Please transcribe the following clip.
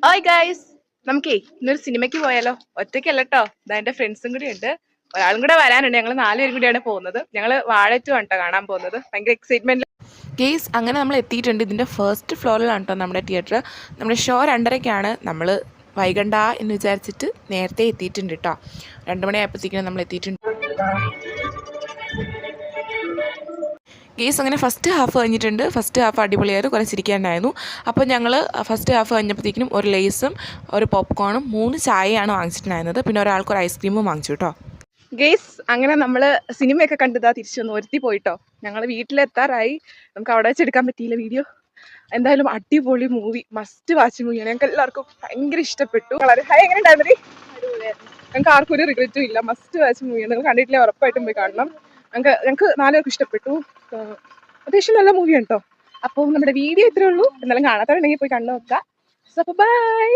Hi guys, നമുക്കേ ഇന്നൊരു സിനിമയ്ക്ക് പോയാലോ? ഒറ്റയ്ക്കല്ല കേട്ടോ, ഇതാ എന്റെ ഫ്രണ്ട്സും കൂടി ഉണ്ട്. ഒരാളും കൂടെ വരാനുണ്ട്. ഞങ്ങൾ 4 പേരും കൂടിയാണ് പോകുന്നത്. ഞങ്ങൾ വാഴ 2 ആണ് കേട്ടോ കാണാൻ പോകുന്നത്. ഭയങ്കര എക്സൈറ്റ്മെന്റ്. ഗെയ്സ് അങ്ങനെ നമ്മൾ എത്തിയിട്ടുണ്ട്. ഇതിൻ്റെ ഫസ്റ്റ് ഫ്ലോറിലാണ് കേട്ടോ നമ്മുടെ തിയേറ്റർ. നമ്മുടെ ഷോ 2:30-ക്കാണ്. നമ്മൾ വൈകണ്ട എന്ന് വിചാരിച്ചിട്ട് നേരത്തെ എത്തിയിട്ടുണ്ട് കേട്ടോ. 2 മണിയായപ്പോഴത്തേക്കും നമ്മൾ എത്തിയിട്ടുണ്ട്. ഗെയ്സ് അങ്ങനെ ഫസ്റ്റ് ഹാഫ് കഴിഞ്ഞിട്ടുണ്ട്. ഫസ്റ്റ് ഹാഫ് അടിപൊളിയായിരുന്നു, കുറേ ചിരിക്കാനായിരുന്നു. അപ്പോൾ ഞങ്ങൾ ഫസ്റ്റ് ഹാഫ് കഴിഞ്ഞപ്പോഴത്തേക്കും ഒരു ലേസും ഒരു പോപ്കോണും 3 ചായയാണ് വാങ്ങിച്ചിട്ടുണ്ടായിരുന്നത്. പിന്നെ ഒരാൾക്ക് ഒരു ഐസ്ക്രീമും വാങ്ങിച്ചു കേട്ടോ. ഗെയ്സ് അങ്ങനെ നമ്മള് സിനിമയൊക്കെ കണ്ടതാ തിരിച്ചു വന്നു, ഒരുത്തി പോയിട്ടോ. ഞങ്ങൾ വീട്ടിലെത്താറായി. നമുക്ക് അവിടെ വെച്ച് എടുക്കാൻ പറ്റിയില്ല വീഡിയോ. എന്തായാലും അടിപൊളി മൂവി, മസ്റ്റ് വാച്ച് മൂവിയാണ്. ഞങ്ങൾക്ക് എല്ലാവർക്കും ഭയങ്കര ഇഷ്ടപ്പെട്ടു. ഹായ്, എങ്ങനെ ഉണ്ടായിരുന്നു? ഞങ്ങൾക്ക് ആർക്കും ഒരു റിഗ്രറ്റും ഇല്ല. മസ്റ്റ് വാച്ച് മൂവിയാണ്. നിങ്ങൾ കണ്ടിട്ടില്ലേ, ഉറപ്പായിട്ടും പോയി കാണണം. ഞങ്ങൾക്ക് 4 പേർക്കും ഇഷ്ടപ്പെട്ടു. അത്യാവശ്യം നല്ല മൂവിയാണ് കേട്ടോ. അപ്പോൾ നമ്മുടെ വീഡിയോ ഇത്രേ ഉള്ളൂ. എന്നാലും കാണാത്തവരുണ്ടെങ്കിൽ പോയി കണ്ടു നോക്കാം. So by.